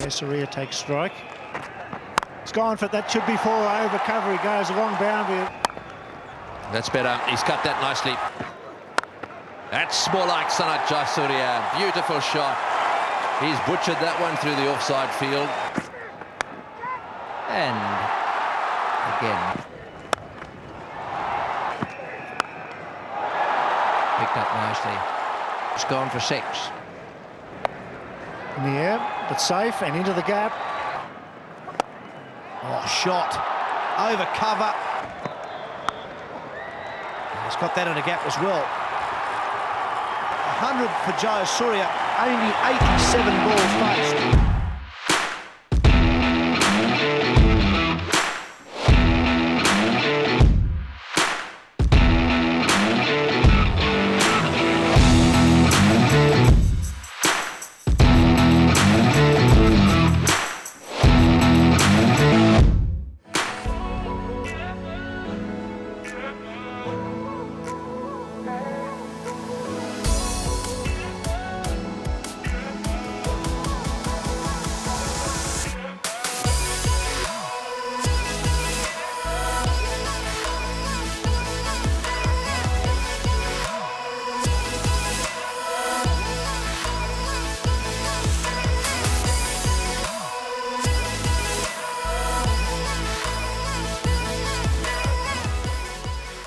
Jayasuriya takes strike. It's gone for that, should be 4 over, cover, he goes along boundary. That's better, he's cut that nicely. That's more like Sanath Jayasuriya, beautiful shot. He's butchered that one through the offside field. And again. Picked up nicely. It's gone for 6. In the air, but safe, and into the gap. Oh, shot. Over cover. He's got that in a gap as well. 100 for Jayasuriya, only 87 balls faced.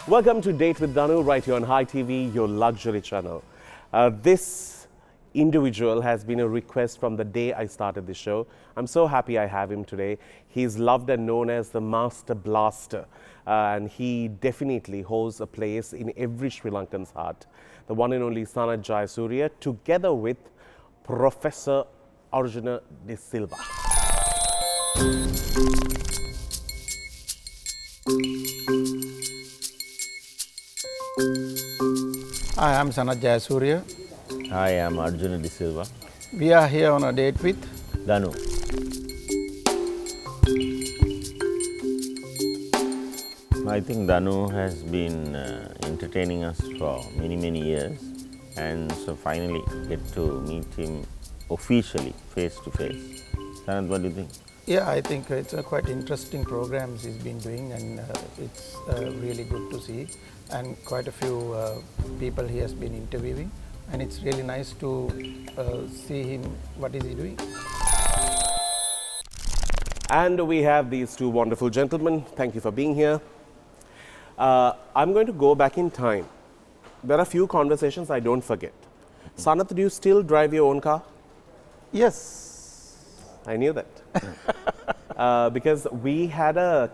Welcome to Date with Danu right here on Hi TV, your luxury channel. This individual has been a request from the day I started the show. I'm so happy I have him today. He's loved and known as the Master Blaster, and he definitely holds a place in every Sri Lankan's heart. The one and only Sanath Jayasuriya, together with Professor Arjuna de Silva. Hi, I'm Sanath Jayasuriya. Hi, I'm Arjuna de Silva. We are here on a date with Danu. I think Danu has been entertaining us for many years, and so finally get to meet him officially, face to face. Sanath, what do you think? Yeah, I think it's a quite interesting programs he's been doing, and it's really good to see. And quite a few people he has been interviewing, and it's really nice to see him, what is he doing. And we have these two wonderful gentlemen. Thank you for being here. I'm going to go back in time. There are a few conversations I don't forget. Sanath, do you still drive your own car? Yes. I knew that. Because we had a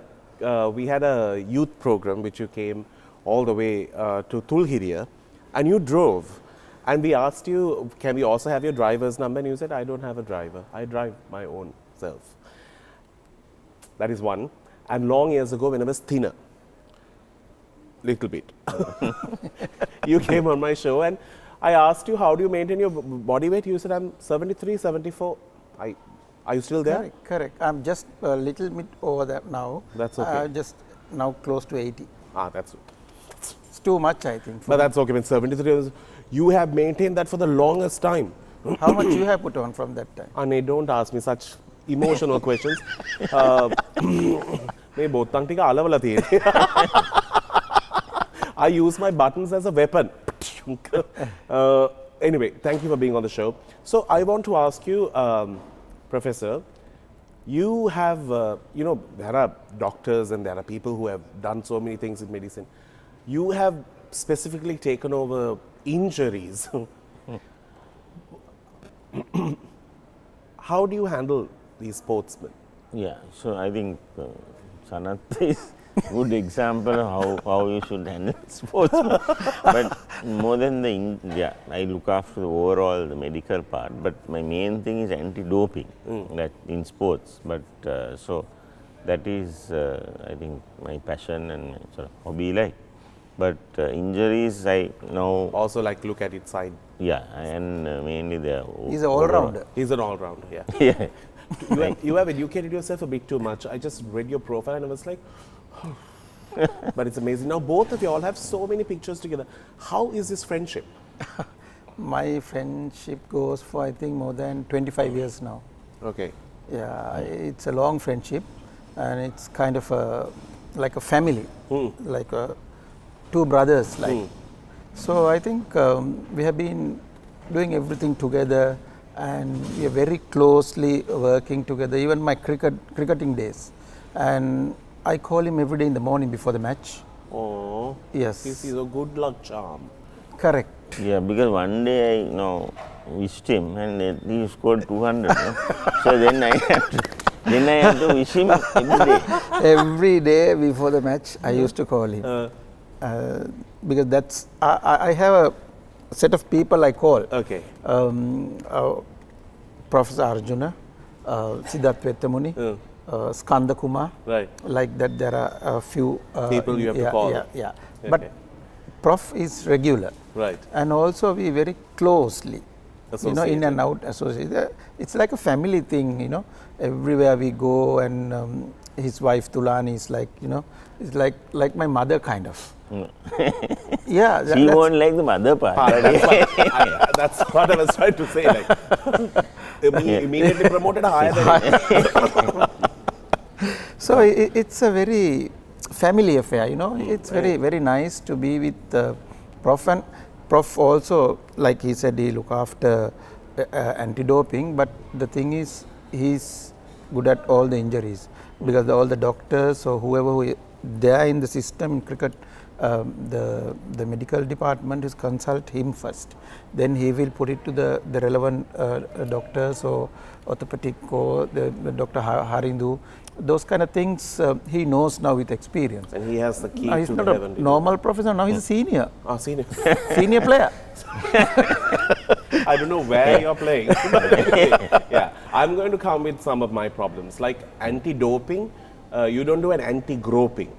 youth program which you came all the way to Tulhiriya, and you drove, and we asked you, can we also have your driver's number, and you said, I don't have a driver, I drive my own self. That is one. And long years ago, when I was thinner, little bit, you came on my show, and I asked you, how do you maintain your body weight? You said, I'm 73, 74. Are you still there? Correct. I'm just a little bit over that now. That's okay. Just now close to 80. That's it. It's too much, I think. But that's okay. When 73 years, you have maintained that for the longest time. How much you have put on from that time? Ane, don't ask me such emotional questions. I use my buttons as a weapon. Anyway, thank you for being on the show. So I want to ask you, Professor, you have, there are doctors and there are people who have done so many things in medicine. You have specifically taken over injuries. How do you handle these sportsmen? Yeah, so I think Sanath is a good example of how you should handle sports. But more than I look after the overall, the medical part, but my main thing is anti-doping that in sports. But so that is, I think, my passion and my sort of hobby. But injuries, I now also look at it side. Yeah, and mainly the. He's an all-rounder. He's an all-rounder, yeah. Yeah. You have educated yourself a bit too much. I just read your profile and I was like, oh. But it's amazing. Now both of you all have so many pictures together. How is this friendship? My friendship goes for, I think, more than 25 years now. Okay. Yeah, it's a long friendship, and it's kind of like a family, like two brothers. So I think we have been doing everything together, and we are very closely working together. Even my cricketing days, and I call him every day in the morning before the match. Oh, Yes. this is a good luck charm. Correct. Yeah, because one day I wished him and he scored 200. So then I have to wish him every day. Every day before the match, I used to call him because that's I have a set of people I call. Okay. Professor Arjuna, Siddharth Skanda Kumar. Right. Like that, there are a few people you have to call. Yeah. Okay. But Prof is regular. Right. And also we very closely, Associated. in and out associated. It's like a family thing, everywhere we go, and his wife Tulani is like, it's like my mother kind of. Yeah. She won't like the mother part. That's what I was trying to say. Like, immediately promoted higher than So it's a very family affair, It's very nice to be with Prof. And Prof also, like he said, he look after anti-doping, but the thing is, he's good at all the injuries, because all the doctors or whoever they are in the system in cricket, the medical department is consult him first. Then he will put it to the relevant doctors or orthopedic or the Dr. Harindu. Those kind of things he knows now with experience. And he has the key He's to not the a heaven. normal professor, now he's a senior. Senior. Senior player. I don't know where you're playing. Yeah, I'm going to come with some of my problems. Like anti-doping, you don't do an anti-groping.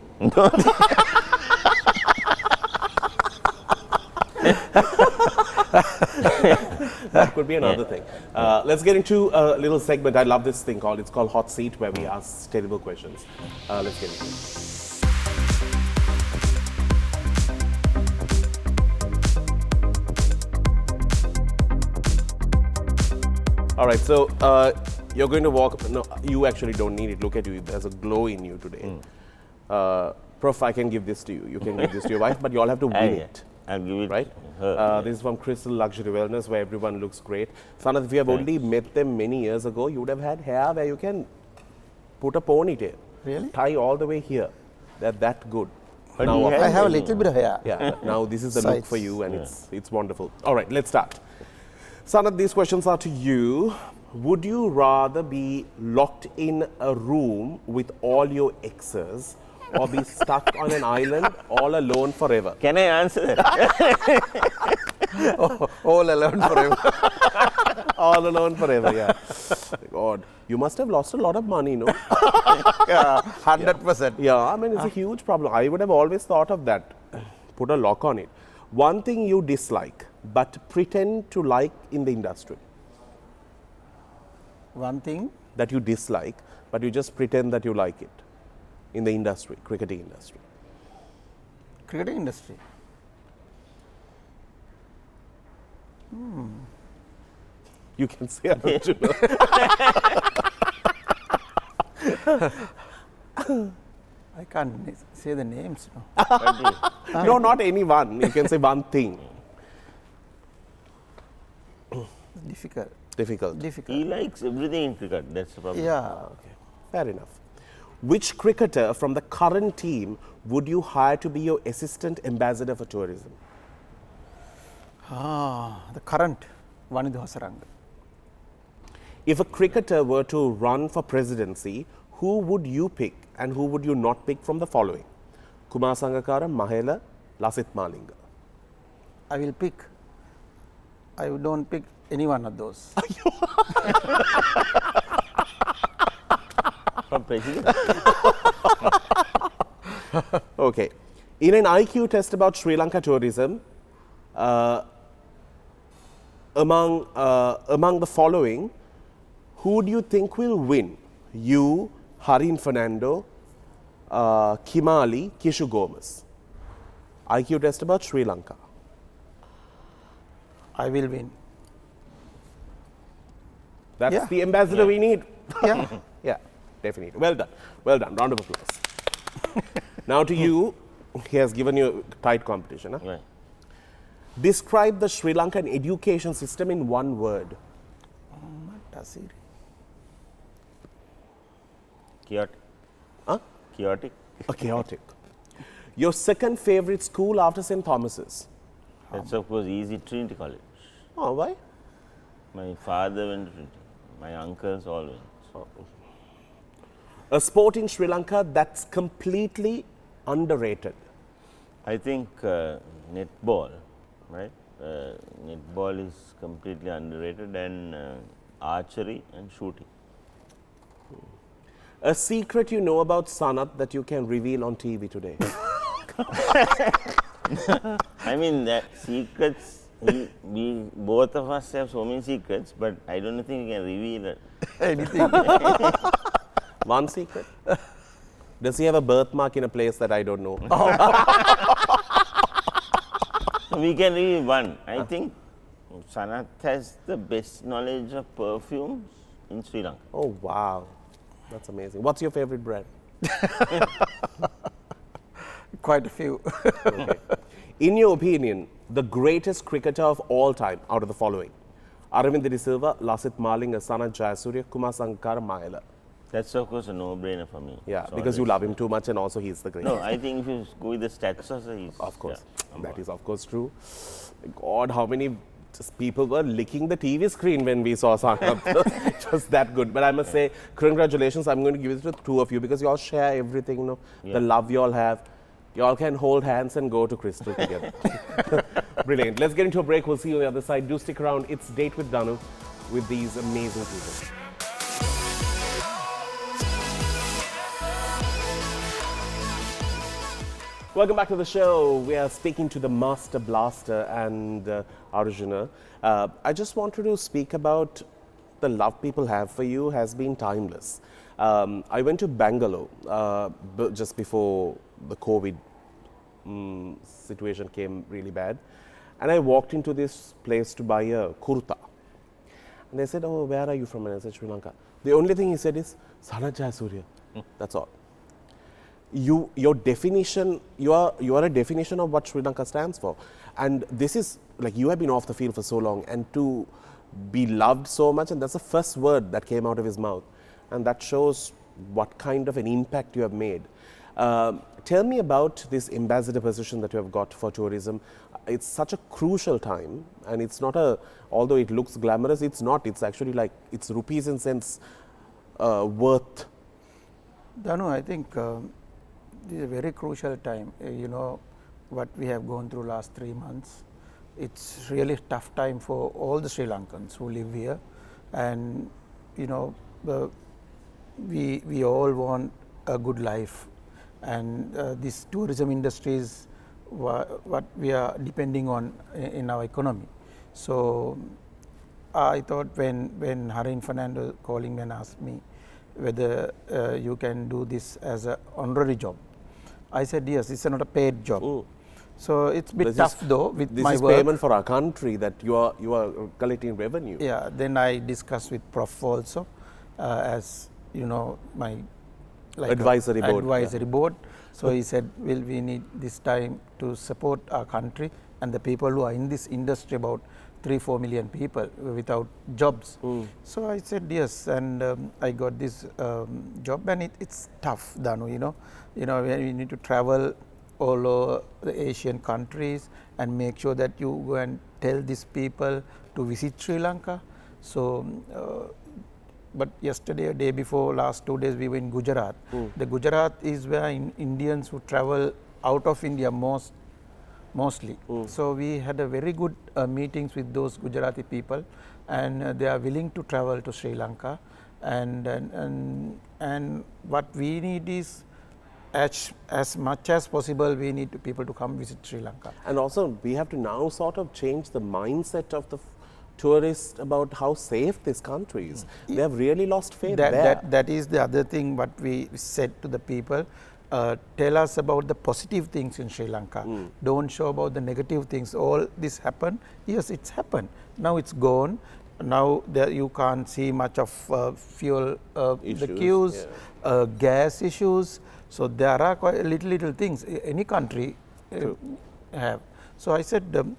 That could be another thing. Let's get into a little segment. I love this thing it's called Hot Seat, where we ask terrible questions. Let's get into it. All right, so you're going to walk. No, you actually don't need it. Look at you. There's a glow in you today. Prof, I can give this to you. You can give this to your wife, but you all have to win it. I'll give it Right? her. This is from Crystal Luxury Wellness, where everyone looks great. Sanath, if you have only met them many years ago, you would have had hair where you can put a ponytail. Really? Tie all the way here. They're that good. But Now, he has I have a little bit of hair. yeah, now this is the look Sides. for you, and it's wonderful. All right, let's start. Sanath, these questions are to you. Would you rather be locked in a room with all your exes, or be stuck on an island all alone forever? Can I answer that? All alone forever. All alone forever, yeah. God, you must have lost a lot of money, no? Yeah, 100%. Yeah, I mean, it's a huge problem. I would have always thought of that. Put a lock on it. One thing you dislike, but pretend to like in the industry. One thing, That you dislike, but you just pretend that you like it in the industry, cricketing industry. cricketing industry. You can say Arjuna. I can't say the names. No. No, not anyone. You can say one thing. Difficult. Difficult. He likes everything in cricket. That's the problem. Yeah. Okay, fair enough. Which cricketer from the current team would you hire to be your assistant ambassador for tourism? The current Vanidhu Hasaranga. If a cricketer were to run for presidency, who would you pick and who would you not pick from the following? Kumar Sangakkara, Mahela, Lasith Malinga. I will pick. I don't pick any one of those. For president. Okay. In an IQ test about Sri Lanka tourism, among the following, who do you think will win? You, Harin Fernando, Kimali, Kishu Gomez. IQ test about Sri Lanka. I will win. That's Yeah. the ambassador we need. Yeah. Yeah, definitely. Well done. Well done. Round of applause. Now to you, he has given you tight competition. Huh? Right. Describe the Sri Lankan education system in one word. Chaotic. Huh? Chaotic. Chaotic. Your second favorite school after St. Thomas's? That's of course easy, Trinity College. Oh, why? My father went to Trinity. My uncles all went. A sport in Sri Lanka that's completely underrated. I think netball, right? Netball is completely underrated, and archery and shooting. A secret you know about Sanath that you can reveal on TV today. I mean, that secrets, we both of us have so many secrets, but I don't think we can reveal it. Anything. One secret. Does he have a birthmark in a place that I don't know? We can reveal one. I think Sanath has the best knowledge of perfumes in Sri Lanka. Oh, wow. That's amazing. What's your favorite brand? Quite a few. Okay. In your opinion, the greatest cricketer of all time out of the following: Aravind Silva, Lasith Malinga, Sanath, Jayasuriya, Kumar Sangakkara, Mahela. That's of course a no-brainer for me. Yeah, It's because you always- love him too much, and also he's the greatest. No, I think if you go with the stats also, he's Of course, yeah, that is of course true. God, how many people were licking the TV screen when we saw Sanath. It was that good. But I must say, congratulations. I'm going to give it to the two of you because you all share everything. You know, the love you all have. You all can hold hands and go to Crystal together. Brilliant. Let's get into a break. We'll see you on the other side. Do stick around. It's Date with Danu with these amazing people. Welcome back to the show. We are speaking to the Master Blaster and Arjuna. I just wanted to speak about the love people have for you has been timeless. I went to Bangalore just before the COVID situation came really bad. And I walked into this place to buy a kurta. And they said, "Oh, where are you from?" And I said, "Sri Lanka." The only thing he said is, "Sanath Jayasuriya." That's all. Your definition, you are a definition of what Sri Lanka stands for. And this is, like, you have been off the field for so long, and to be loved so much, and that's the first word that came out of his mouth. And that shows what kind of an impact you have made. Tell me about this ambassador position that you have got for tourism. It's such a crucial time, and it's not although it looks glamorous, it's not. It's actually like, it's rupees and cents worth. Danu, I think this is a very crucial time. You know, what we have gone through last 3 months, it's really a tough time for all the Sri Lankans who live here. And, you know, we all want a good life. And this tourism industry is what we are depending on in our economy. So I thought when Harin Fernando calling me and asked me whether you can do this as an honorary job, I said yes. It's not a paid job. Ooh. So it's a bit tough though with my This is work. payment for our country, that you are collecting revenue. Yeah. Then I discussed with Prof also, as you know, my Advisory board, Advisory board. So he said, "Well, we need this time to support our country and the people who are in this industry, about 3-4 million people without jobs." So I said yes, and I got this job, and it's tough, Danu. You know, when you need to travel all over the Asian countries and make sure that you go and tell these people to visit Sri Lanka. So, but yesterday, a day before, last 2 days, we were in Gujarat. The Gujarat is where Indians who travel out of India mostly. So we had a very good meetings with those Gujarati people, and they are willing to travel to Sri Lanka. And what we need is, as much as possible, we need people to come visit Sri Lanka. And also, we have to now sort of change the mindset of the tourists about how safe this country is. They have really lost faith there. That is the other thing what we said to the people. Tell us about the positive things in Sri Lanka. Don't show about the negative things. All this happened. Yes, it's happened. Now it's gone. now there you can't see much of fuel, the Issues, queues, gas issues. So there are quite little things any country have. So I said,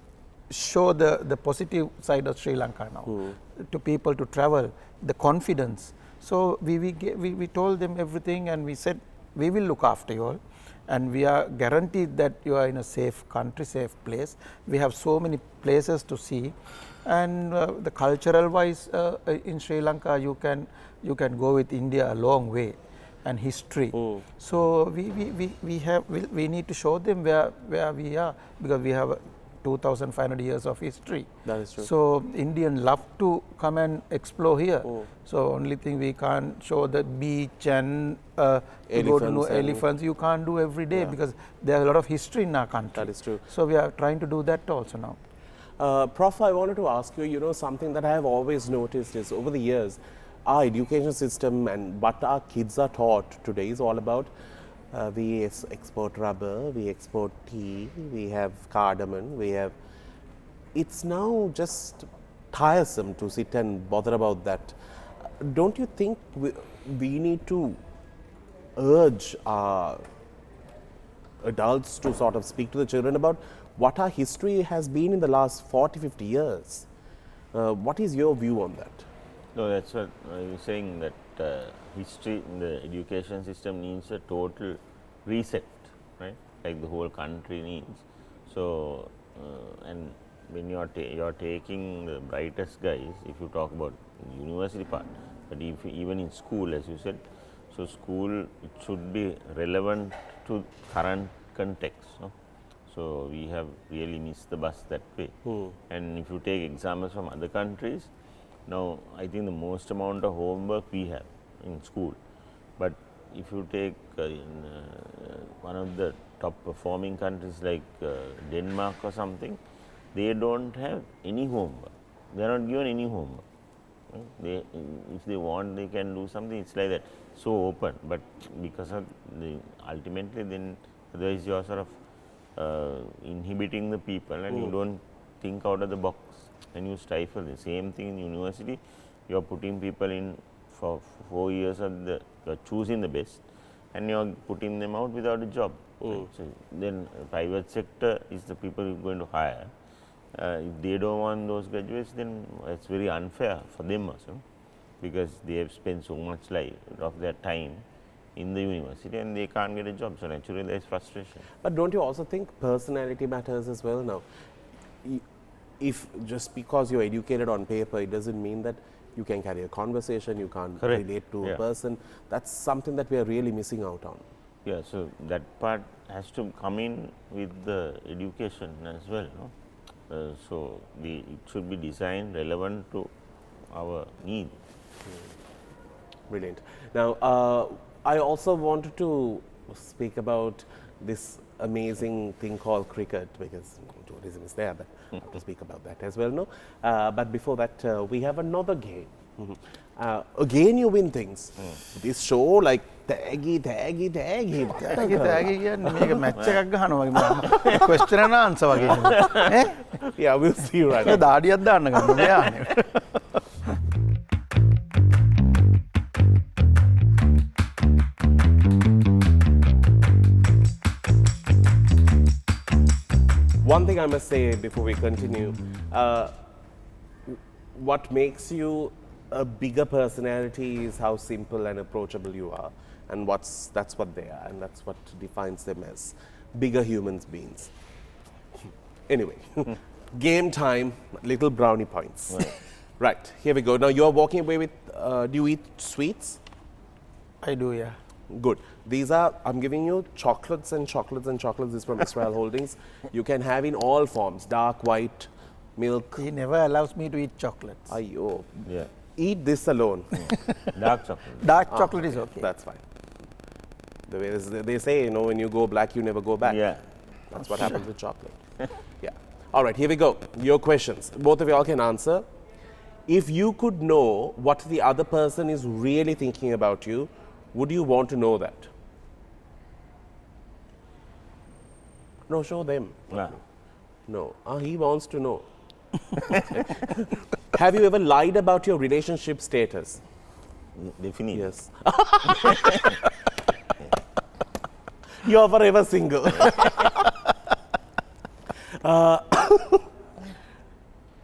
show the positive side of Sri Lanka now to people to travel, the confidence. So we told them everything, and we said we will look after you all, and we are guaranteed that you are in a safe country, safe place. We have so many places to see, and the cultural wise in Sri Lanka you can go with India a long way, and history. So we need to show them where we are, because we have 2,500 years of history. That is true. So Indian love to come and explore here. So only thing we can't show the beach and to go to know elephants. You can't do every day because there are a lot of history in our country. That is true. So we are trying to do that also now. Prof, I wanted to ask you, something that I have always noticed is over the years, our education system and what our kids are taught today is all about we export rubber, we export tea, we have cardamom, it's now just tiresome to sit and bother about that. Don't you think we need to urge our adults to sort of speak to the children about what our history has been in the last 40, 50 years? What is your view on that? No, that's what I was saying, that history in the education system needs a total reset, right? Like the whole country needs. So, and when you're taking the brightest guys, if you talk about university part, but if even in school, as you said, so school, it should be relevant to current context. No? So we have really missed the bus that way. And if you take examples from other countries, now I think the most amount of homework we have in school, but if you take one of the top performing countries like Denmark or something, they don't have any homework. They are not given any homework. Right? If they want, they can do something. It's like that, so open. But because of ultimately, then otherwise you are sort of inhibiting the people, and you don't think out of the box, and you stifle. The same thing in university. You are putting people in for 4 years of you are choosing the best, and you are putting them out without a job. Right? So then private sector is the people you are going to hire. If they don't want those graduates, then it's very unfair for them also, because they have spent so much of their time in the university and they can't get a job. So naturally there is frustration. But don't you also think personality matters as well now? If just because you're educated on paper, it doesn't mean that you can carry a conversation, you can't relate to a person. That's something that we are really missing out on. Yeah, so that part has to come in with the education as well. No? So it should be designed relevant to our need. Brilliant. Now, I also wanted to speak about this amazing thing called cricket, because tourism is there, but I have to speak about that as well. No, but before that, we have another game. Again, you win things. This show like taggy. match එකක් ගහනවා වගේ question and answer වගේ. Yeah, we'll see right now. දාඩියක් දාන්න ගන්න මෙයානේ. One thing I must say before we continue, what makes you a bigger personality is how simple and approachable you are, and that's what they are, and that's what defines them as bigger human beings. Anyway, game time, little brownie points. Right, here we go. Now you are walking away with, do you eat sweets? I do, yeah. Good. These are, I'm giving you chocolates and chocolates and chocolates. This is from Israel Holdings. You can have in all forms, dark, white, milk. He never allows me to eat chocolates. Ayyo. Yeah. Eat this alone. Dark chocolate. Dark chocolate is okay. That's fine. The way they say, when you go black, you never go back. Yeah. That's what happens with chocolate. Yeah. All right, here we go. Your questions. Both of y'all can answer. If you could know what the other person is really thinking about you, would you want to know that? No, show them. Yeah. No. He wants to know. Have you ever lied about your relationship status? Definitely. Yes. You are forever single.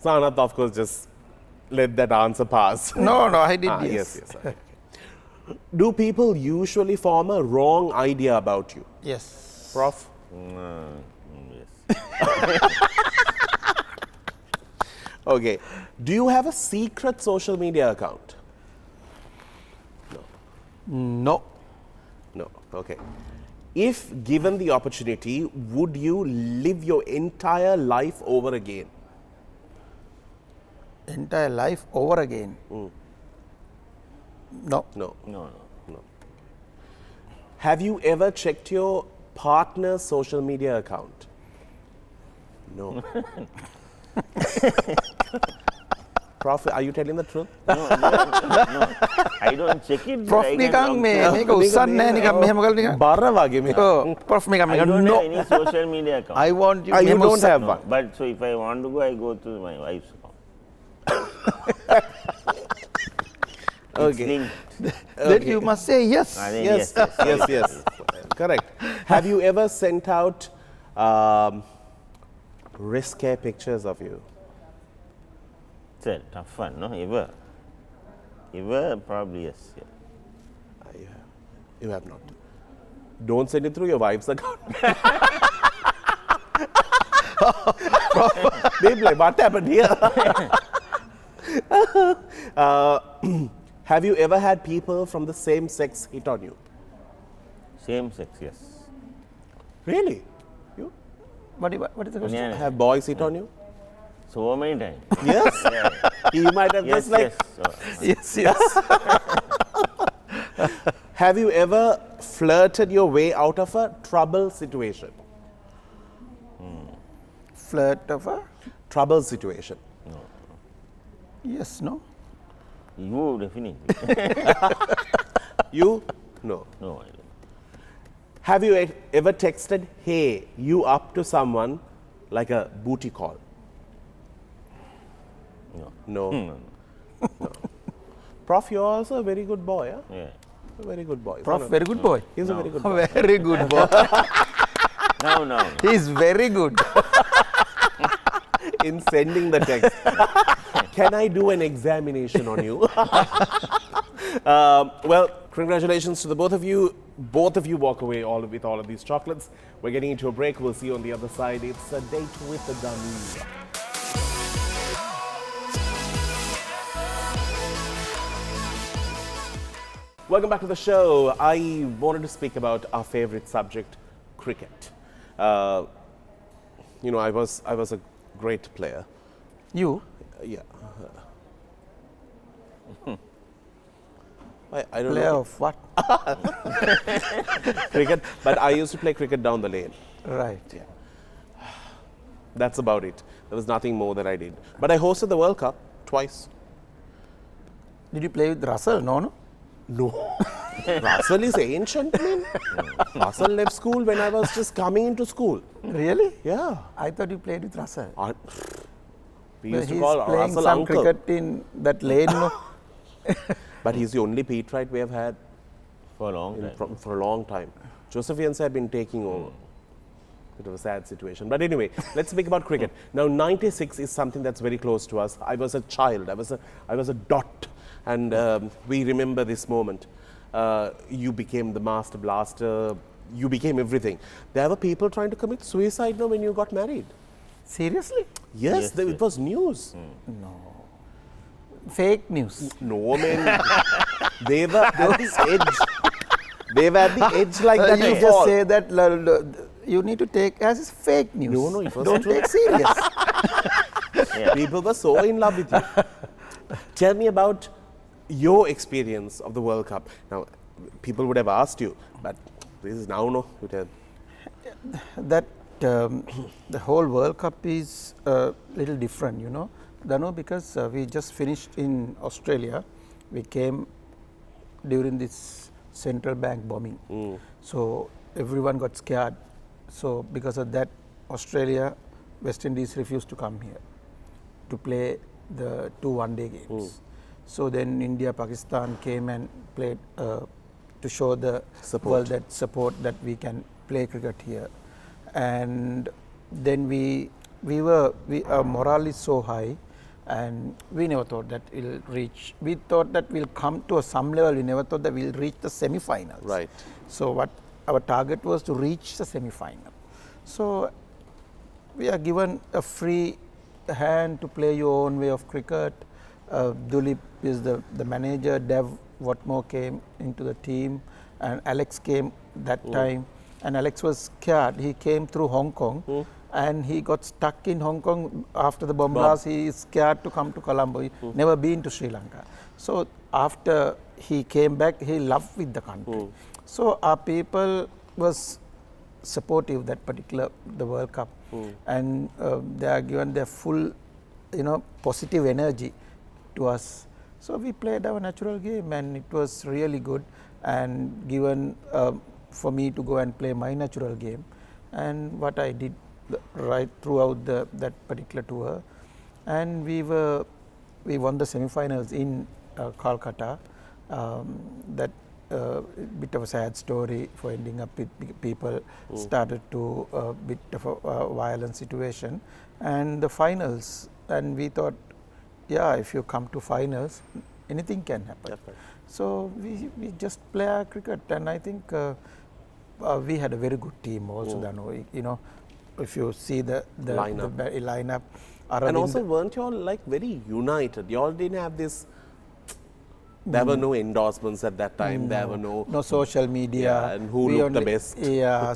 Sanath, of course, just let that answer pass. No, I did. Yes. Okay. Do people usually form a wrong idea about you? Yes. Prof? Yes. Okay. Do you have a secret social media account? No. No. Okay. If given the opportunity, would you live your entire life over again? Entire life over again? No. No. No. Have you ever checked your partner's social media account? No. Prof, are you telling the truth? No. I don't check it. Prof I can නිකන් talk මේ to- මේක උස්සන්නේ නැහැ නිකන් මෙහෙම කරලා නිකන්. බර වගේ මේ. Prof නිකන් I don't no. have any social media account. I want you. You මෙහෙම don't උස්සන්න. have No, one. but so if I want to go, I go to my wife's account. It's Okay. linked. Then you must say yes. I think Yes. Correct. Have you ever sent out risque pictures of you? It's a tough one, no? Ever, probably yes. Yeah. You have not. Don't send it through your wife's account. They'll be like, what happened here? Have you ever had people from the same sex hit on you? Same sex, yes. Really? You What is the question? Yeah, have boys hit on you? so many times. Yes. You might have Yes, just like. yes. So, Yes. Have you ever flirted your way out of a trouble situation? Flirt of a? Trouble situation. Yes, no? you definitely. You? No. No, I don't. Have you ever texted, hey, you up to someone, like a booty call? No. No. No. Prof, you're also a very good boy, huh? Yeah. A very good boy. Prof, very good boy. He's a very good boy. Very good boy. No. He's very good. In sending the text. Can I do an examination on you? Well, congratulations to the both of you. Both of you walk away with all of these chocolates. We're getting into a break. We'll see you on the other side. It's a date with the Danu. Welcome back to the show. I wanted to speak about our favorite subject, cricket. I was a great player. You? Yeah. I don't Player know of what? cricket, but I used to play cricket down the lane. Right. Yeah. That's about it. There was nothing more that I did. But I hosted the World Cup twice. Did you play with Russell? No. No. Russell is ancient, man. Russell left school when I was just coming into school. Really? Yeah. I thought you played with Russell. We used to He's call playing Russell some uncle. cricket in that lane. No? But he's the only Pete Wright we have had For a long time. for a long time. Josephians have been taking over. Bit of a sad situation. But anyway, let's speak about cricket. Now, 96 is something that's very close to us. I was a child. I was a dot. And we remember this moment. You became the master blaster. You became everything. There were people trying to commit suicide now when you got married. Seriously? Yes, Yes, it was news. Fake news. No, man. They were at the edge. They were at the edge like that. You to just fall. say that you need to take as fake news. No, it was Don't true. take serious. People were so in love with you. Tell me about your experience of the World Cup. Now, people would have asked you, but this is now, no? You tell. That the whole World Cup is a little different, Danu, because we just finished in Australia. We came during this central bank bombing. So everyone got scared. So because of that, Australia, West Indies refused to come here to play the 2 one-day games. So then India, Pakistan came and played to show the world that support that we can play cricket here. And then our morale is so high, and we never thought that we'll reach. We thought that we'll come to some level. We never thought that we'll reach the semi-finals. Right. So what our target was to reach the semi-final. So we are given a free hand to play your own way of cricket. Dulip is the manager. Dev Watmore came into the team, and Alex came that time. And Alex was scared. He came through Hong Kong, and he got stuck in Hong Kong after the bomb blast. He is scared to come to Colombo. He never been to Sri Lanka. So after he came back, he loved with the country. So our people was supportive that particular the World Cup, and they are given their full, positive energy to us. So we played our natural game, and it was really good, and given for me to go and play my natural game, and what I did right throughout that particular tour, and we won the semi-finals in Calcutta. That bit of a sad story for ending up with people started to a bit of a violent situation, and the finals, and we thought, if you come to finals, anything can happen. So we just play our cricket, and I think we had a very good team also. Danu, if you see the lineup, and also weren't you all like very united? You all didn't have this. There were no endorsements at that time. There were no social media. And who looked the best?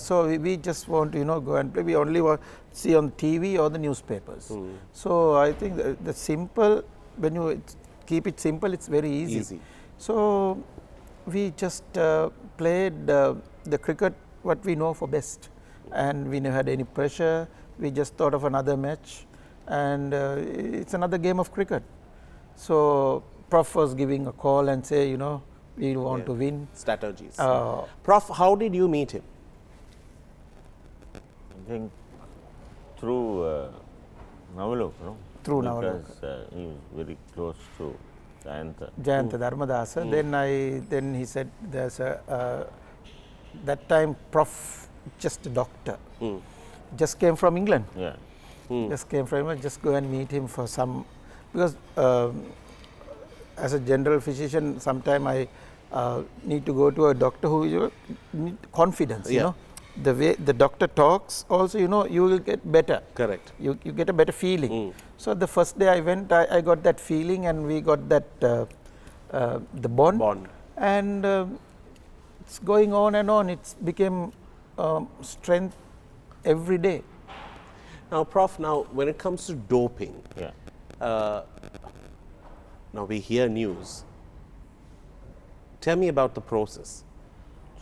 So we just want to go and play. We only want to see on TV or the newspapers. So I think the simple, when you keep it simple, it's very easy. So we just played the cricket what we know for best, and we never had any pressure. We just thought of another match, and it's another game of cricket. So Prof was giving a call and say, we want to win. Strategies. Prof, how did you meet him? I think through Navalok, Through Navalok. Because he was very close to Jayanta Dharmadasa. Then he said there's that time Prof, just a doctor, just came from England. Just came from England. Just go and meet him for some, because as a general physician, sometime I need to go to a doctor who need confidence. The way the doctor talks, also you will get better. Correct. You get a better feeling. So the first day I went, I got that feeling, and we got that the bond. And it's going on and on. It's became strength every day. Now, Prof, when it comes to doping, now we hear news. Tell me about the process.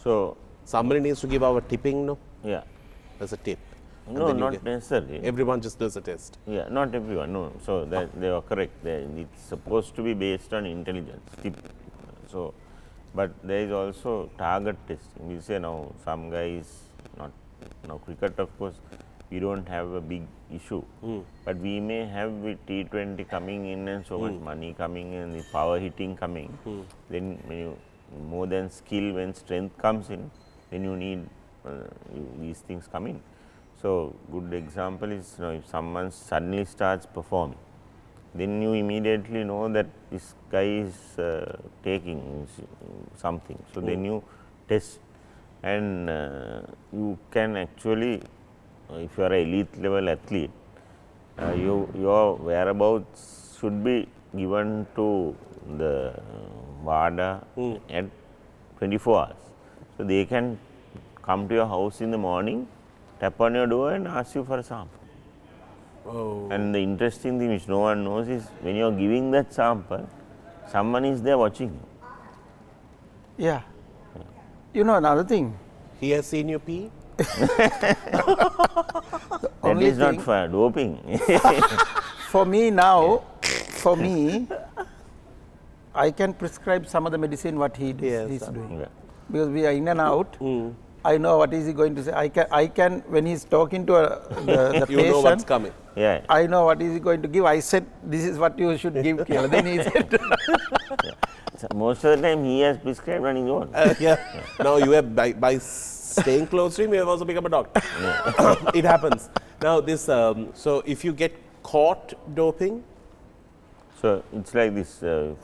So somebody needs to give our tipping, no? Yeah. There's a tip. No, not necessarily. Everyone just does a test. Yeah, not everyone, no. So that they are correct. It's supposed to be based on intelligence, tip. So, but there is also target testing. We say now some guys, not now cricket of course, we don't have a big issue, but we may have with T20 coming in and so much money coming in, the power hitting coming, then when you more than skill, when strength comes in, then you need these things come in. So good example is if someone suddenly starts performing, then you immediately know that this guy is taking something. So then you test, and you can actually, if you are an elite level athlete, your whereabouts should be given to the WADA at 24 hours. So they can come to your house in the morning, tap on your door and ask you for a sample. And the interesting thing which no one knows is when you are giving that sample, someone is there watching you. Yeah. Another thing. He has seen you pee? That is not for doping. For me now, I can prescribe some of the medicine what he's doing. Because we are in and out, I know what is he going to say. I can when he's talking to the You patient, know what's coming. Yeah. I know what is he going to give. I said, this is what you should give. Then he said, So most of the time he has prescribed on his own. Yeah. Now you have by staying close to him, you have also become a doctor. It happens. Now this. So if you get caught doping, So it's like this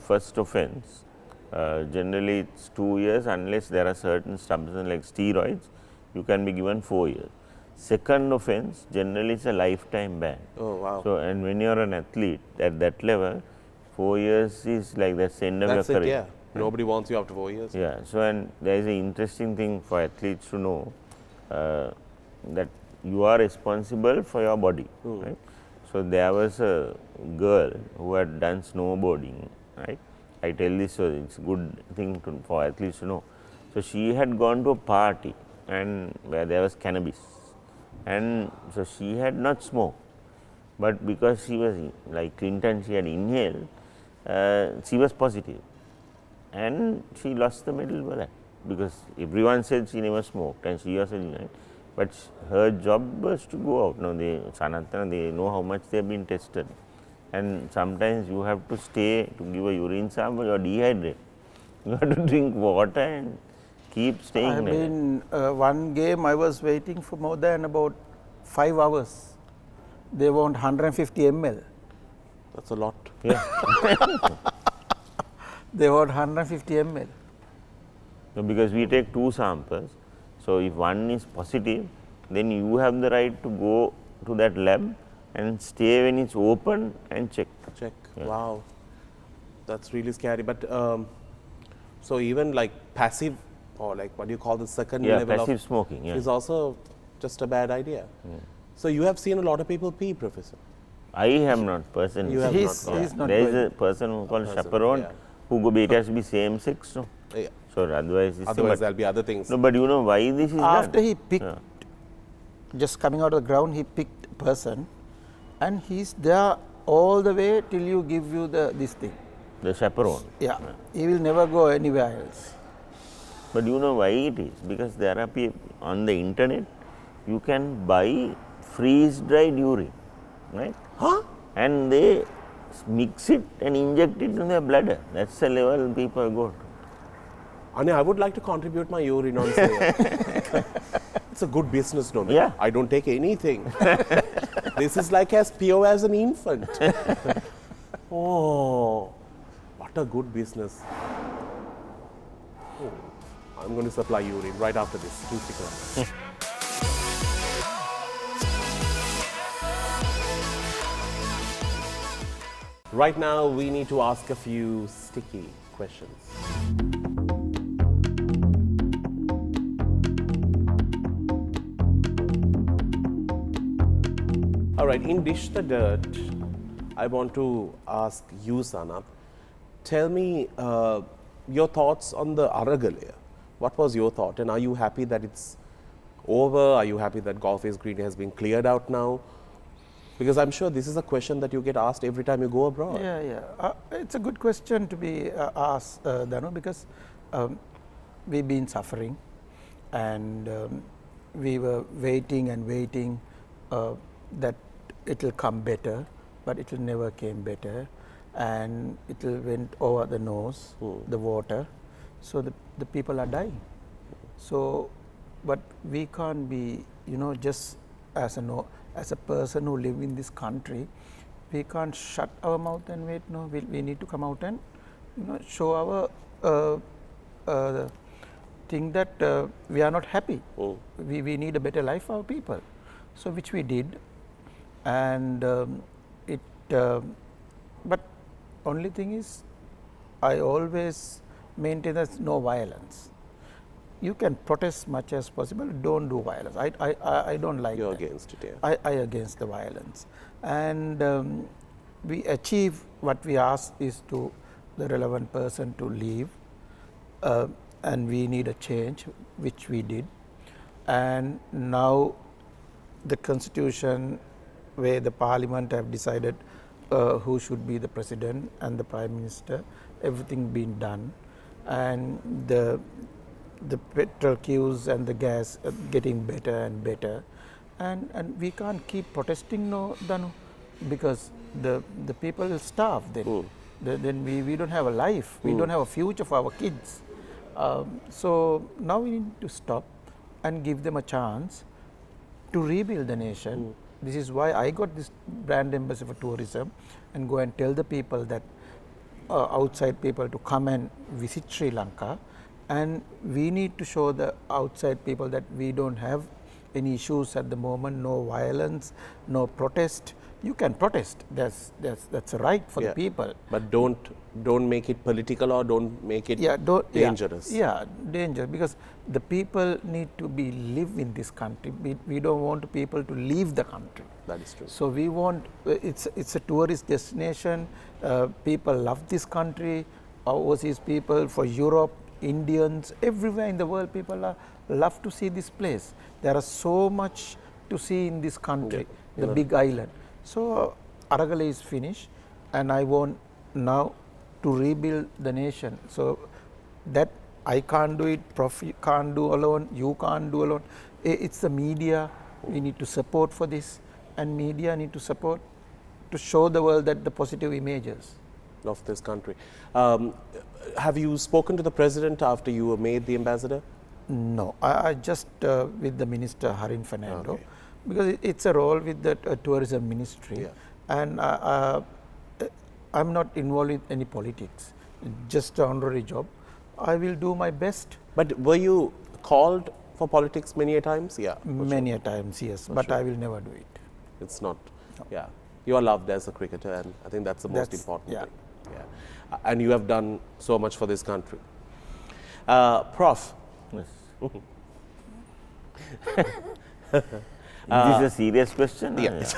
first offense. Generally, it's 2 years unless there are certain substances like steroids. You can be given 4 years. Second offense, generally, it's a lifetime ban. oh wow, So and when you are an athlete at that level, 4 years is like the end of that's your it. career. Yeah, nobody wants you after 4 years. Yeah. So and there is an interesting thing for athletes to know that you are responsible for your body, right? So there was a girl who had done snowboarding, right? I tell this so it's a good thing for athletes to know. So she had gone to a party and where there was cannabis, and so she had not smoked, but because she was like Clinton, she had inhaled, she was positive, and she lost the medal for that because everyone said she never smoked and she was denied. But her job was to go out. Now they Sanath, they know how much they have been tested, and sometimes you have to stay to give a urine sample. You are dehydrated. You have to drink water and keep staying I've there. been, one game I was waiting for more than about 5 hours. They want 150 ml. That's a lot. Yeah. They want 150 ml. No, because we take 2 samples. So if one is positive, then you have the right to go to that lab and stay when it's open and check. Check. Yeah. Wow, that's really scary. But so even like passive or like what do you call the second Yeah, level passive of smoking. Yeah. is also just a bad idea. So you have seen a lot of people pee, Professor. I have not personally. You have He's- not. he's not There is going. a person who called Person, chaperone yeah. who go, it has to be same sex. No? Yeah. So otherwise, it's Otherwise, but, there'll be other things. no, but you know why this is After done? he picked, Yeah. just coming out of the ground, he picked a person and he's there all the way till you give you this thing. The chaperone. Yeah, he will never go anywhere else. But you know why it is? Because there are people on the internet, you can buy freeze-dried urine, right? Huh? And they mix it and inject it in their bladder. That's the level people go to. Anya, I would like to contribute my urine on sale. It's a good business domain. Yeah. I don't take anything. This is like as pure as an infant. Oh, what a good business. Oh, I'm going to supply urine right after this. Please stick around. Right now, we need to ask a few sticky questions. All right, in Dish the Dirt, I want to ask you, Sanath, tell me your thoughts on the Aragalaya. What was your thought, and are you happy that it's over? Are you happy that Golf Ace Green has been cleared out now? Because I'm sure this is a question that you get asked every time you go abroad. Yeah, yeah. It's a good question to be asked, Danu, because we've been suffering and we were waiting and waiting that it will come better, but it will never came better, and it will went over the nose, the water, so the people are dying. So, but we can't be, just as a person who live in this country, we can't shut our mouth and wait. No, we need to come out and show our thing that we are not happy. We need a better life for our people. So which we did, and but only thing is, I always maintain that no violence. You can protest much as possible. Don't do violence. I don't like. You're that. against it, yeah. I against the violence, and we achieve what we ask is to the relevant person to leave, and we need a change, which we did, and now the constitution where the parliament have decided who should be the president and the prime minister, everything been done, and the petrol queues and the gas getting better and better, and we can't keep protesting, no, Danu, because the people will starve then. Then we don't have a life, we don't have a future for our kids. So now we need to stop and give them a chance to rebuild the nation. This is why I got this brand ambassador for tourism and go and tell the people that outside people to come and visit Sri Lanka, and we need to show the outside people that we don't have any issues at the moment, no violence, no protest. You can protest, that's a right for the people. But don't make it political or don't make it dangerous. Dangerous, because the people need to live in this country. We don't want people to leave the country. That is true. So we want, it's a tourist destination. People love this country. Overseas people, for Europe, Indians, everywhere in the world, people love to see this place. There are so much to see in this country, the big island. So Aragala is finished, and I want now to rebuild the nation. So that I can't do it, Prof can't do alone, you can't do alone. It's the media, we need to support for this, and media need to support to show the world that the positive images of this country. Have you spoken to the president after you were made the ambassador? No, I just with the minister Harin Fernando, because it's a role with the tourism ministry, and I'm not involved in any politics, just an honorary job. I will do my best. But were you called for politics many a times? Yeah, many a times, yes, but I will never do it. It's not. No. You are loved as a cricketer, and I think that's the most important thing. And you have done so much for this country. Prof. Yes. Is this a serious question? Yes.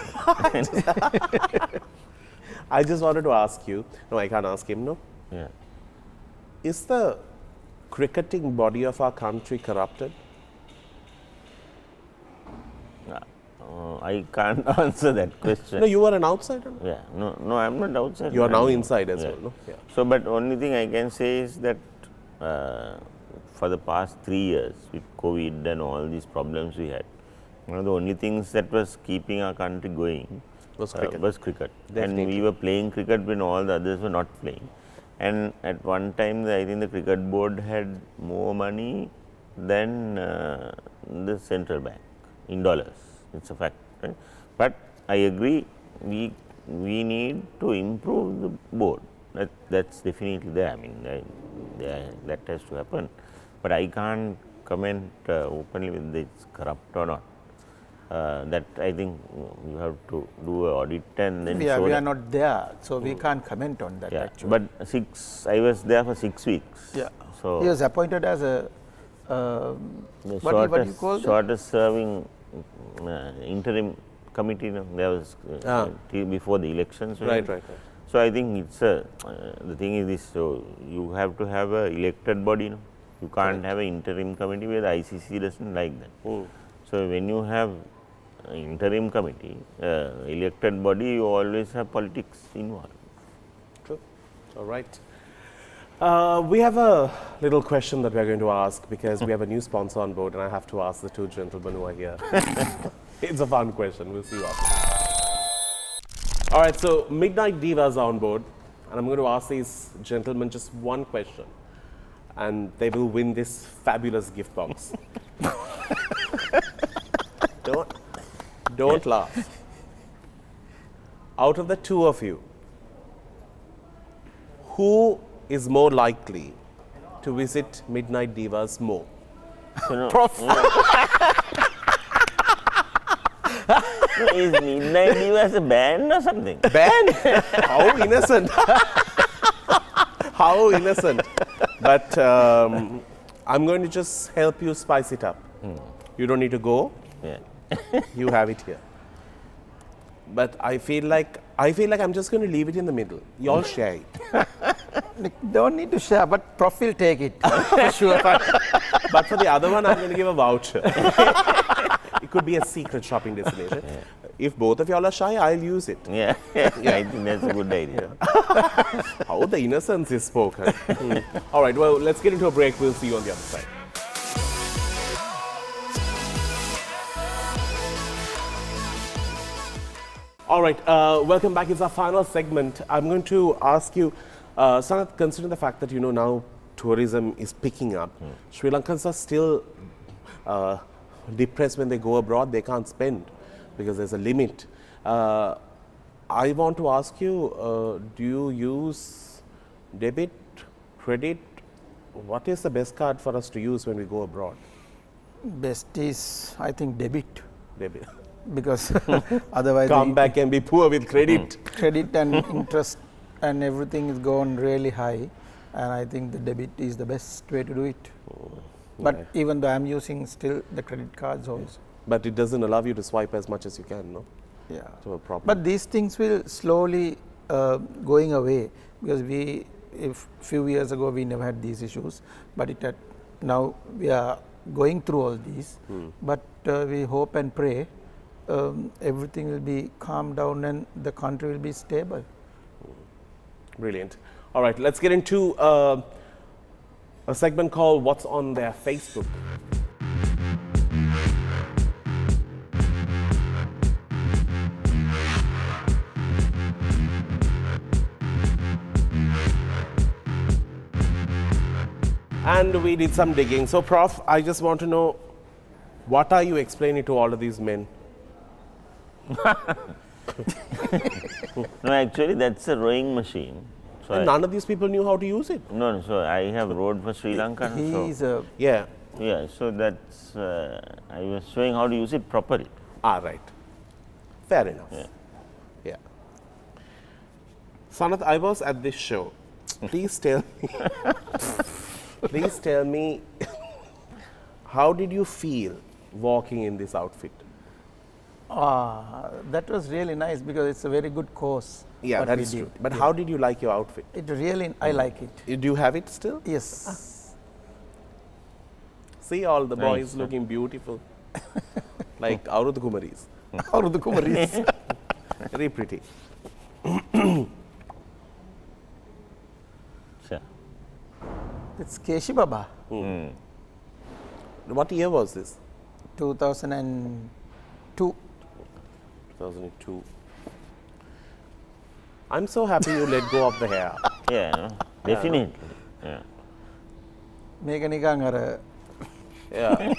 I just wanted to ask you. No, I can't ask him, no? Yeah. Is the cricketing body of our country corrupted? I can't answer that question. No, you are an outsider? Yeah. No, I'm not outside. You are now inside as well, no? Yeah. So, but only thing I can say is that for the past 3 years with COVID and all these problems we had, one of the only things that was keeping our country going was cricket. And we were playing cricket when all the others were not playing. And at one time, I think the cricket board had more money than the central bank in dollars. It's a fact, right? But I agree, we need to improve the board. That's definitely there. I mean, that has to happen. But I can't comment openly whether it's corrupt or not. That I think you have to do an audit and then we are not there, so we can't comment on that actually. But I was there for 6 weeks. Yeah. So he was appointed as a what do you call shortest serving interim committee. There was before the elections. Right. So I think it's the thing is this. So you have to have a elected body. You can't have an interim committee where the ICC doesn't like that. So when you have interim committee, elected body, you always have politics involved. True. All right. We have a little question that we are going to ask because we have a new sponsor on board, and I have to ask the two gentlemen who are here. It's a fun question. We'll see what. All right. So Midnight Divas are on board, and I'm going to ask these gentlemen just one question, and they will win this fabulous gift box. Don't laugh. Out of the two of you, who is more likely to visit Midnight Divas more? Prof. Is Midnight Divas a band or something? Band? How innocent. How innocent. But I'm going to just help you spice it up. You don't need to go. Yeah. You have it here. But I feel like I'm just going to leave it in the middle. You all share it. Don't need to share, but Prof will take it for sure. But for the other one, I'm going to give a voucher. It could be a secret shopping destination. If both of y'all are shy, I'll use it. Yeah. I think that's a good idea. How the innocence is spoken. All right, well, let's get into a break. We'll see you on the other side. All right, welcome back. It's our final segment. I'm going to ask you, Sanath, considering the fact that now tourism is picking up, Sri Lankans are still depressed when they go abroad. They can't spend because there's a limit. I want to ask you, do you use debit, credit? What is the best card for us to use when we go abroad? Best is, I think, debit. Debit. Because otherwise Come back and be poor with credit. Credit and interest and everything is gone really high, and I think the debit is the best way to do it. But even though I'm using still the credit cards also. But it doesn't allow you to swipe as much as you can, no? Yeah. So a problem. But these things will slowly going away, because if few years ago we never had these issues, but now we are going through all these. But we hope and pray everything will be calmed down and the country will be stable. Brilliant. All right, let's get into a segment called What's on Their Facebook. And we did some digging. So, Prof, I just want to know, what are you explaining to all of these men? No, actually, that's a rowing machine. So And none of these people knew how to use it. no, so I have rowed for Sri Lanka. He's So, Yeah. yeah, so that's, I was showing how to use it properly. Right. Fair enough. Yeah. Yeah. Sanath, I was at this show. Please tell me. Please tell me, how did you feel walking in this outfit? That was really nice, because it's a very good course. Yeah, what that we is did. true. But how did you like your outfit? It really, I like it. Do you have it still? Yes. See all the Nice, boys huh? looking beautiful. Like Aurud Kumaris. Out of the Kumaris. Very pretty. Sure. It's Keshi Baba, What year was this? 2002. 2002. I'm so happy you let go of the hair. Yeah, no, definitely. Yeah. මේක නිකන් අර Yeah.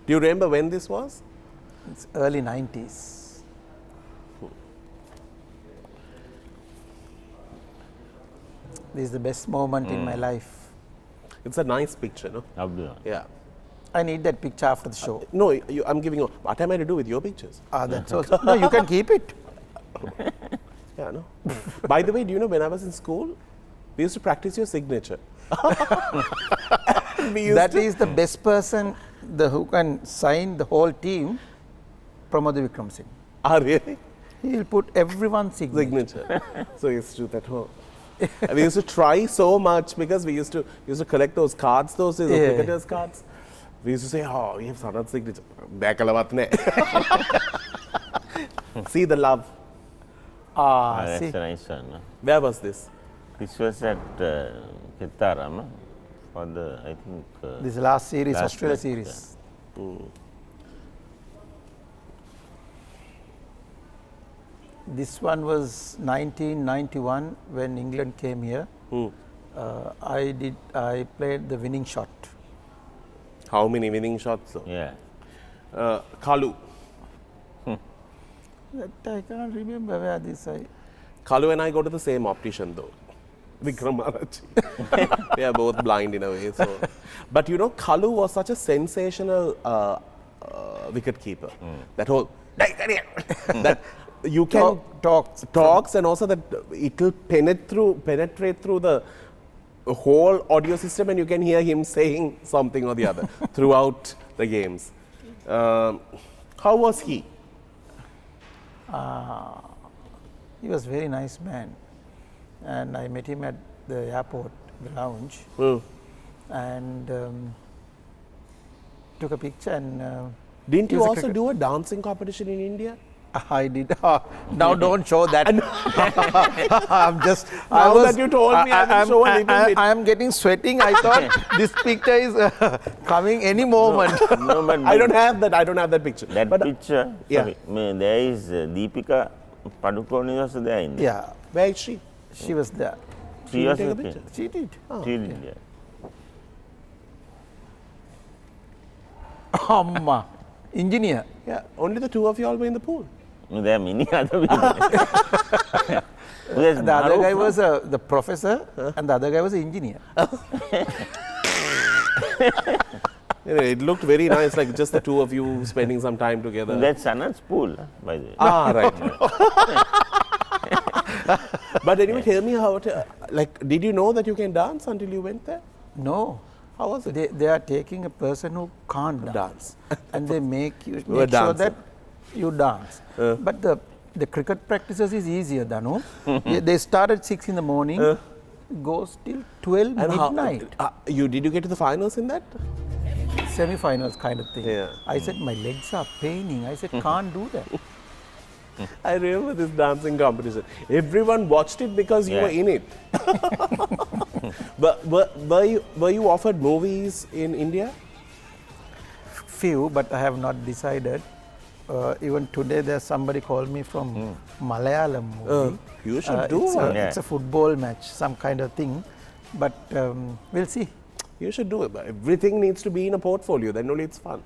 Do you remember when this was? it's early 90s. This is the best moment in my life. It's a nice picture, no? Abdullah. Yeah. I need that picture after the show. No, I'm giving you. What am I to do with your pictures? That's also. No, you can keep it. Yeah, no. By the way, do you know when I was in school, we used to practice your signature. That is the best person who can sign the whole team, Pramod Vikram Singh. Really? He will put everyone's signature. So we used to do that whole. We used to try so much because we used to collect those cards, those Yeah. cricketers' cards. We used to say, oh, we have Sanath's signature. Bakalawat ne. See the love. That's See, a nice one. No? Where was this? This was at Kittaram for the, I think. this is last series, Last Australia match, series. This one was 1991 when England came here. I played the winning shot. How many winning shots though? Yeah. Kalu. That I can't remember where this I. Kalu and I go to the same optician though. Vikram Maharaj. We are both blind in a way. So, but you know, Kalu was such a sensational wicket keeper. That whole that you can talks and also that it will penetrate through the whole audio system, and you can hear him saying something or the other throughout the games. How was he? He was a very nice man, and I met him at the airport, the lounge, and took a picture. And Didn't he you was a also cricket- do a dancing competition in India? I did. Now don't show that. I'm just. Now that you told me, I will show a little bit. I am getting sweating. I thought this picture is coming any moment. No, but I don't have that. I don't have that picture. that But, picture, yeah. sorry, there is Deepika Padukone was there in there. Yeah, where is she? she was there. She was take a okay. picture? She did. She did, yeah. Amma, engineer. Yeah, only the two of you all were in the pool. No, there are many other people. There's The other Maru guy from- was the professor, and the other guy was an engineer. It looked very nice, like just the two of you spending some time together. That's Sanath's pool, by the way. Ah, right. But anyway, tell me how, did you know that you can dance until you went there? No, How was it? they are taking a person who can't dance, and they make you You were a make sure dancer. that you dance. But the cricket practices is easier, Danu. They start at 6 in the morning, goes till 12 midnight. Did you get to the finals in that? Semi-finals kind of thing. Yeah. I said, my legs are paining. I said, can't do that. I remember this dancing competition. Everyone watched it because you Yeah. were in it. But were you offered movies in India? Few, but I have not decided. Even today, there's somebody called me from Malayalam movie. You should do it's one. Yeah. It's a football match, some kind of thing. But we'll see. You should do it. But everything needs to be in a portfolio. Then only it's fun.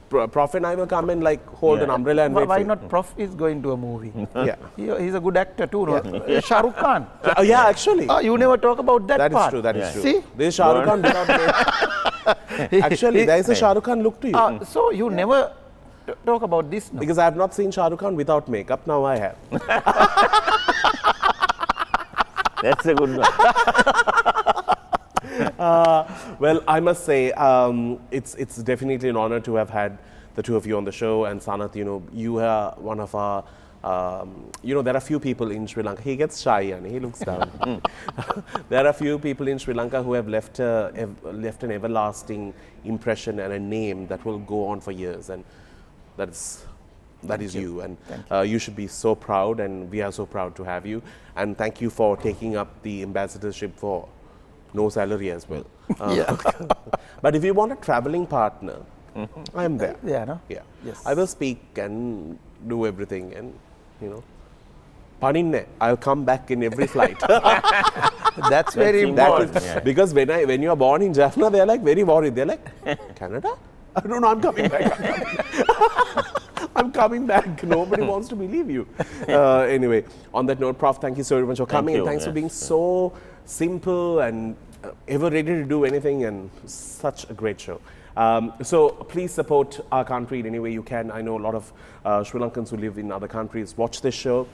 Prof and I will come and hold an Yeah. umbrella and wait Why for you. not? Prof is going to a movie. Yeah. He's a good actor too. No? Shah Rukh Khan. Yeah, actually. You never talk about that That is part. true. That is Yeah. true. See? This is Shah Rukh Khan without makeup. Actually, there is a Shah Rukh Khan look to you. So you never talk about this. No? Because I have not seen Shah Rukh Khan without makeup. Now I have. That's a good one. Well, I must say, it's definitely an honor to have had the two of you on the show. And Sanath, you are one of our, there are few people in Sri Lanka. He gets shy and he looks down. There are few people in Sri Lanka who have left an everlasting impression and a name that will go on for years. And that is you. And you should be so proud, and we are so proud to have you. And thank you for taking up the ambassadorship for no salary as well. Yeah. But if you want a traveling partner, I am there. Yeah, no? Yeah. Yes. I will speak and do everything, and paninne, I'll come back in every flight. That's very That That important. is, Yeah. because when you are born in Jaffna, they are like very worried. They're like, Canada? I don't know, I'm coming back. I'm coming back. Nobody wants to believe you. Anyway, on that note, Prof, thank you so very much for coming. you. And thanks for Yes, being so simple and ever ready to do anything, and such a great show. So please support our country in any way you can. I know a lot of Sri Lankans who live in other countries watch this show.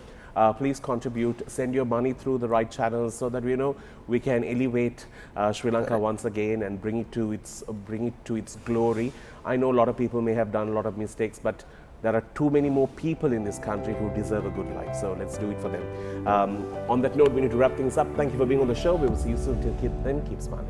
Please contribute, send your money through the right channels so that we can elevate Sri Lanka once again and bring it to its glory. I know a lot of people may have done a lot of mistakes, but there are too many more people in this country who deserve a good life. So let's do it for them. On that note, we need to wrap things up. Thank you for being on the show. We will see you soon. Till then, keep smiling.